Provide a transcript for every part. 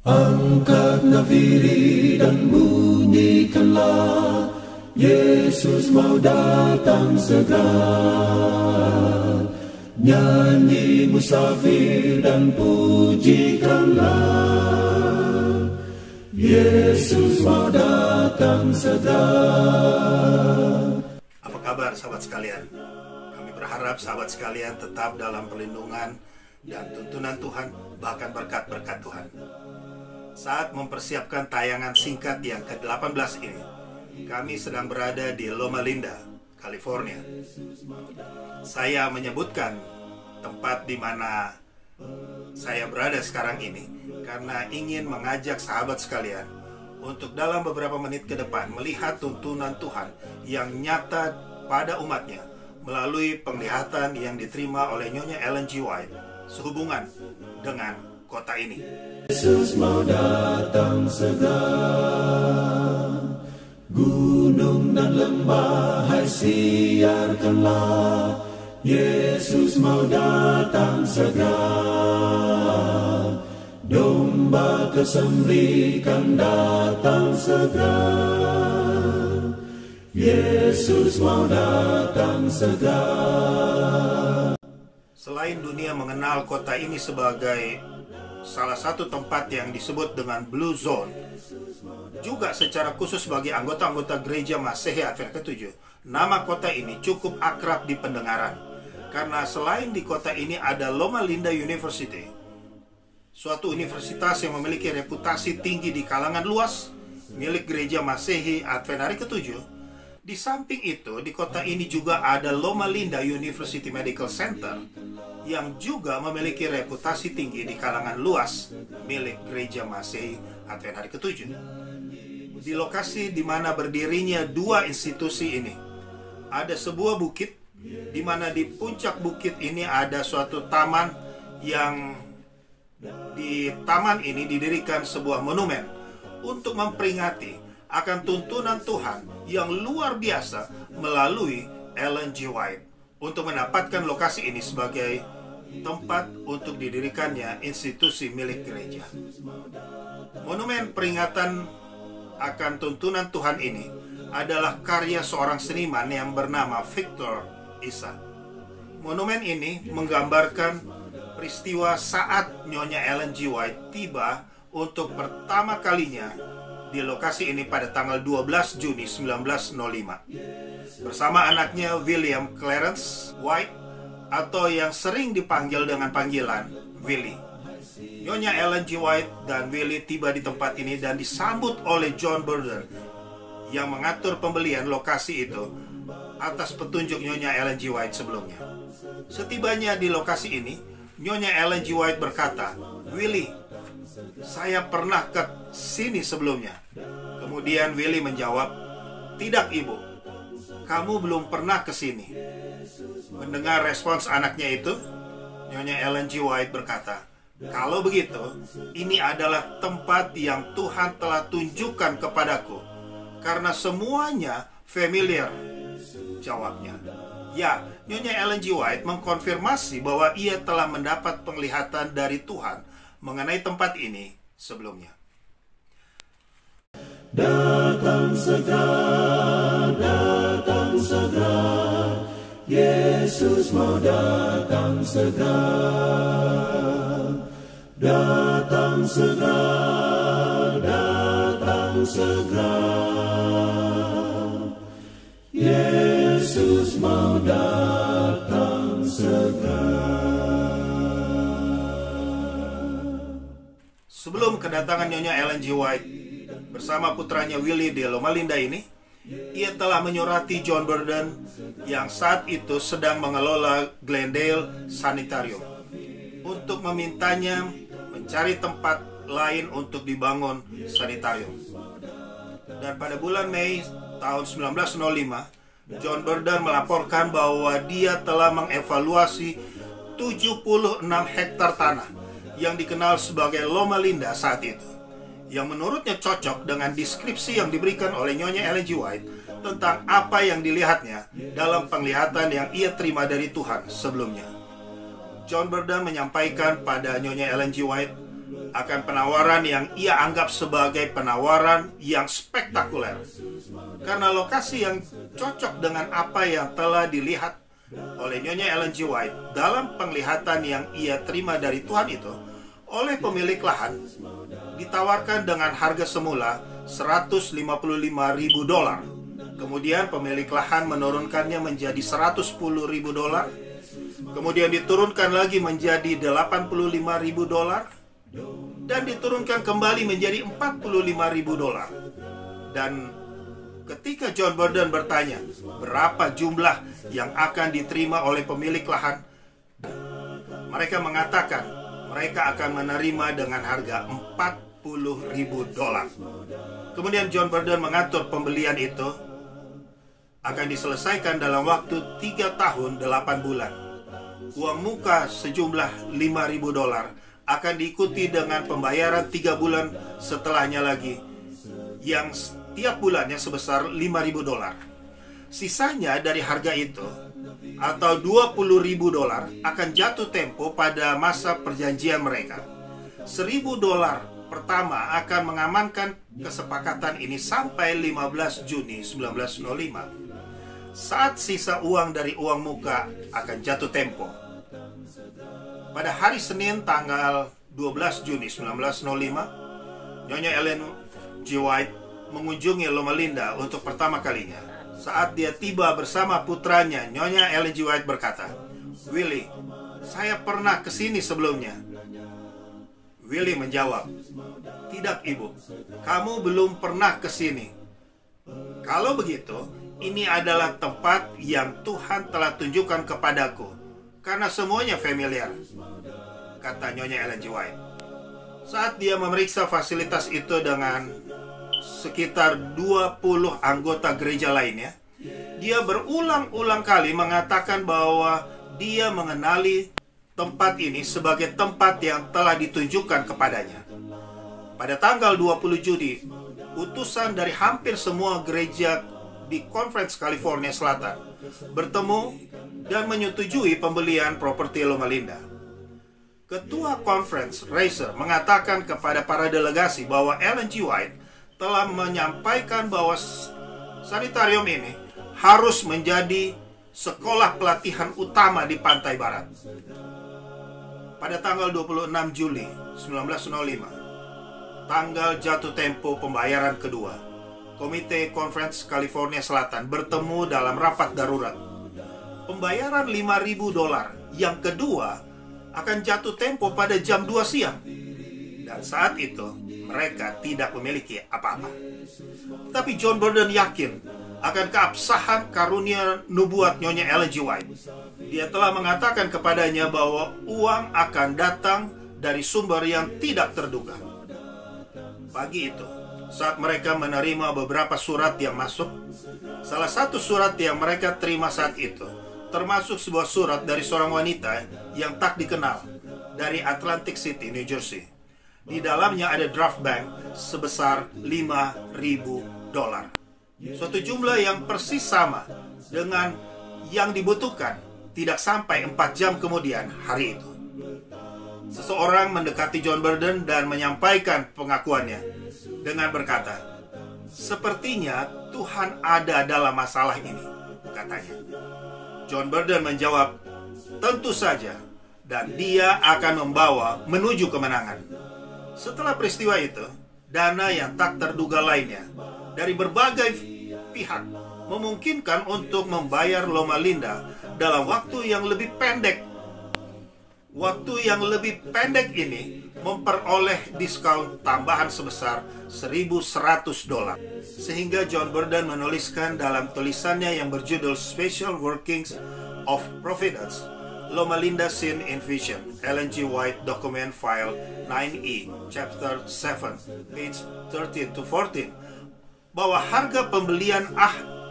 Angkat nafiri dan bunyikanlah, Yesus mau datang segera. Nyanyi musafir dan pujikanlah, Yesus mau datang segera. Apa kabar sahabat sekalian? Kami berharap sahabat sekalian tetap dalam perlindungan dan tuntunan Tuhan, bahkan berkat-berkat Tuhan. Saat mempersiapkan tayangan singkat yang ke-18 ini, kami sedang berada di Loma Linda, California. Saya menyebutkan tempat di mana saya berada sekarang ini karena ingin mengajak sahabat sekalian untuk dalam beberapa menit ke depan melihat tuntunan Tuhan yang nyata pada umatnya melalui penglihatan yang diterima oleh Nyonya Ellen G. White sehubungan dengan kota ini. Yesus mau datang segera. Gunung dan lembah, hai siarkanlah, Yesus mau datang segera. Domba kesembelihan datang segera, Yesus mau datang segera. Selain dunia mengenal kota ini sebagai salah satu tempat yang disebut dengan Blue Zone, juga secara khusus bagi anggota-anggota gereja Masehi Advent ke-7, nama kota ini cukup akrab di pendengaran. Karena selain di kota ini ada Loma Linda University, suatu universitas yang memiliki reputasi tinggi di kalangan luas, milik gereja Masehi Advent hari ke-7. Di samping itu, di kota ini juga ada Loma Linda University Medical Center yang juga memiliki reputasi tinggi di kalangan luas milik gereja Masehi Advent hari ke-7. Di lokasi di mana berdirinya dua institusi ini, ada sebuah bukit di mana di puncak bukit ini ada suatu taman yang di taman ini didirikan sebuah monumen untuk memperingati akan tuntunan Tuhan yang luar biasa melalui Ellen G. White untuk mendapatkan lokasi ini sebagai tempat untuk didirikannya institusi milik gereja. Monumen peringatan akan tuntunan Tuhan ini adalah karya seorang seniman yang bernama Victor Issa. Monumen ini menggambarkan peristiwa saat Nyonya Ellen G. White tiba untuk pertama kalinya di lokasi ini pada tanggal 12 Juni 1905 bersama anaknya William Clarence White, atau yang sering dipanggil dengan panggilan Willie. Nyonya Ellen G. White dan Willie tiba di tempat ini dan disambut oleh John Burden yang mengatur pembelian lokasi itu atas petunjuk Nyonya Ellen G. White sebelumnya. Setibanya di lokasi ini, Nyonya Ellen G. White berkata, "Willie, saya pernah ke sini sebelumnya." Kemudian Willie menjawab, "Tidak, Ibu, kamu belum pernah ke sini." Mendengar respons anaknya itu, Nyonya Ellen G. White berkata, "Kalau begitu, ini adalah tempat yang Tuhan telah tunjukkan kepadaku, karena semuanya familiar." Jawabnya, ya, Nyonya Ellen G. White mengkonfirmasi bahwa ia telah mendapat penglihatan dari Tuhan mengenai tempat ini sebelumnya. Datang segera, Yesus mau datang segera. Datang segera, Yesus mau datang segera. Sebelum kedatangan Nyonya Ellen G. White bersama putranya Willie di Loma Linda ini, ia telah menyurati John Burden yang saat itu sedang mengelola Glendale Sanitarium untuk memintanya mencari tempat lain untuk dibangun sanitarium. Dan pada bulan Mei tahun 1905, John Burden melaporkan bahwa dia telah mengevaluasi 76 hektar tanah yang dikenal sebagai Loma Linda saat itu, yang menurutnya cocok dengan deskripsi yang diberikan oleh Nyonya Ellen G. White tentang apa yang dilihatnya dalam penglihatan yang ia terima dari Tuhan sebelumnya. John Burden menyampaikan pada Nyonya Ellen G. White akan penawaran yang ia anggap sebagai penawaran yang spektakuler. Karena lokasi yang cocok dengan apa yang telah dilihat oleh Nyonya Ellen G. White dalam penglihatan yang ia terima dari Tuhan itu, oleh pemilik lahan ditawarkan dengan harga semula $155.000. Kemudian pemilik lahan menurunkannya menjadi $110.000. Kemudian diturunkan lagi menjadi $85.000 dan diturunkan kembali menjadi $45.000. Dan ketika John Burden bertanya berapa jumlah yang akan diterima oleh pemilik lahan, mereka mengatakan mereka akan menerima dengan harga $40.000. Kemudian John Burden mengatur pembelian itu akan diselesaikan dalam waktu 3 tahun 8 bulan. Uang muka sejumlah $5.000 akan diikuti dengan pembayaran 3 bulan setelahnya lagi, yang setiap bulannya sebesar $5.000. Sisanya dari harga itu, atau $20.000, akan jatuh tempo pada masa perjanjian mereka. $1.000 pertama akan mengamankan kesepakatan ini sampai 15 Juni 1905. Saat sisa uang dari uang muka akan jatuh tempo. Pada hari Senin tanggal 12 Juni 1905, Nyonya Ellen G. White mengunjungi Loma Linda untuk pertama kalinya. Saat dia tiba bersama putranya, Nyonya Ellen G. White berkata, "Willie, saya pernah ke sini sebelumnya." Willie menjawab, "Tidak, Ibu, kamu belum pernah ke sini. Kalau begitu, ini adalah tempat yang Tuhan telah tunjukkan kepadaku, karena semuanya familiar," kata Nyonya Ellen G. White. Saat dia memeriksa fasilitas itu dengan sekitar 20 anggota gereja lainnya, dia berulang-ulang kali mengatakan bahwa dia mengenali tempat ini sebagai tempat yang telah ditunjukkan kepadanya. Pada tanggal 20 Juni, utusan dari hampir semua gereja di Conference California Selatan bertemu dan menyetujui pembelian properti Loma Linda. Ketua Conference, Racer, mengatakan kepada para delegasi bahwa Ellen G. White telah menyampaikan bahwa sanitarium ini harus menjadi sekolah pelatihan utama di pantai barat. Pada tanggal 26 Juli 1905, tanggal jatuh tempo pembayaran kedua, Komite Conference California Selatan bertemu dalam rapat darurat. Pembayaran $5.000 yang kedua akan jatuh tempo pada jam 2 siang. Dan saat itu mereka tidak memiliki apa-apa. Tapi John Burden yakin akan keabsahan karunia nubuat Nyonya Ellen G. White. Dia telah mengatakan kepadanya bahwa uang akan datang dari sumber yang tidak terduga. Pagi itu, saat mereka menerima beberapa surat yang masuk, salah satu surat yang mereka terima saat itu termasuk sebuah surat dari seorang wanita yang tak dikenal dari Atlantic City, New Jersey. Di dalamnya ada draft bank sebesar $5.000. Suatu jumlah yang persis sama dengan yang dibutuhkan tidak sampai 4 jam kemudian hari itu. Seseorang mendekati John Burden dan menyampaikan pengakuannya dengan berkata, "Sepertinya Tuhan ada dalam masalah ini," katanya. John Burden menjawab, "Tentu saja, dan dia akan membawa menuju kemenangan." Setelah peristiwa itu, dana yang tak terduga lainnya dari berbagai pihak memungkinkan untuk membayar Loma Linda dalam waktu yang lebih pendek. Waktu yang lebih pendek ini memperoleh diskon tambahan sebesar $1.100. Sehingga John Burden menuliskan dalam tulisannya yang berjudul Special Workings of Providence, Loma Linda Scene in Vision, Ellen G. White Document File 9E, Chapter 7, page 13 to 14, bahwa harga pembelian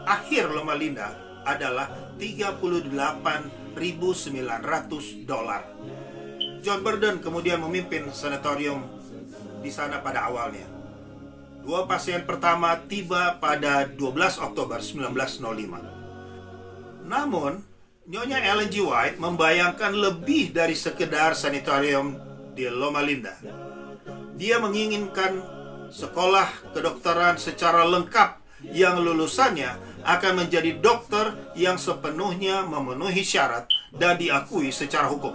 akhir Loma Linda adalah $38.900. John Burden kemudian memimpin sanatorium di sana pada awalnya. 2 pasien pertama tiba pada 12 Oktober 1905. Namun, Nyonya Ellen G. White membayangkan lebih dari sekedar sanatorium di Loma Linda. Dia menginginkan sekolah kedokteran secara lengkap yang lulusannya akan menjadi dokter yang sepenuhnya memenuhi syarat dan diakui secara hukum.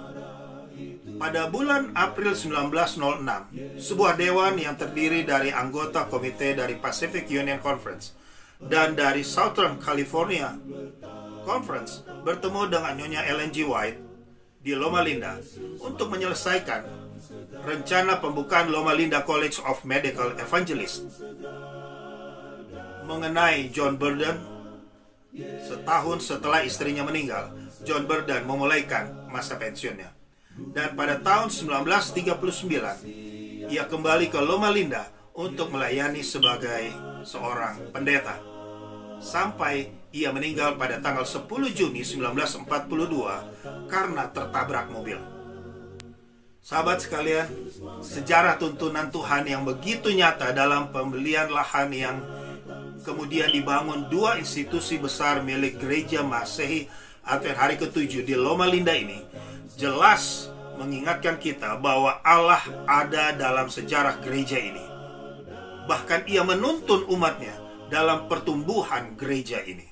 Pada bulan April 1906, sebuah dewan yang terdiri dari anggota komite dari Pacific Union Conference dan dari Southern California Conference bertemu dengan Nyonya Ellen G. White di Loma Linda untuk menyelesaikan rencana pembukaan Loma Linda College of Medical Evangelists. Mengenai John Burden, setahun setelah istrinya meninggal, John Burden memulaikan masa pensiunnya. Dan pada tahun 1939, ia kembali ke Loma Linda untuk melayani sebagai seorang pendeta. Sampai ia meninggal pada tanggal 10 Juni 1942 karena tertabrak mobil. Sahabat sekalian, sejarah tuntunan Tuhan yang begitu nyata dalam pembelian lahan yang kemudian dibangun dua institusi besar milik Gereja Masehi Advent Hari ke-7 di Loma Linda ini jelas mengingatkan kita bahwa Allah ada dalam sejarah gereja ini. Bahkan ia menuntun umatnya dalam pertumbuhan gereja ini.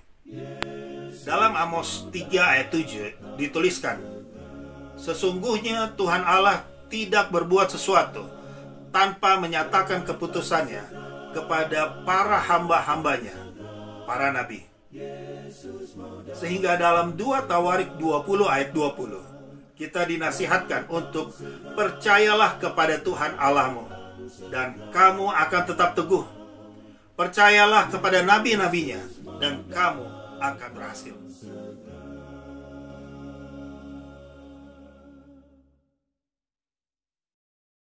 Dalam Amos 3 ayat 7 dituliskan, sesungguhnya Tuhan Allah tidak berbuat sesuatu tanpa menyatakan keputusannya kepada para hamba-hambanya, para nabi. Sehingga dalam 2 Tawarik 20 ayat 20 kita dinasihatkan untuk percayalah kepada Tuhan Allahmu dan kamu akan tetap teguh. Percayalah kepada nabi-nabinya dan kamu akan berhasil.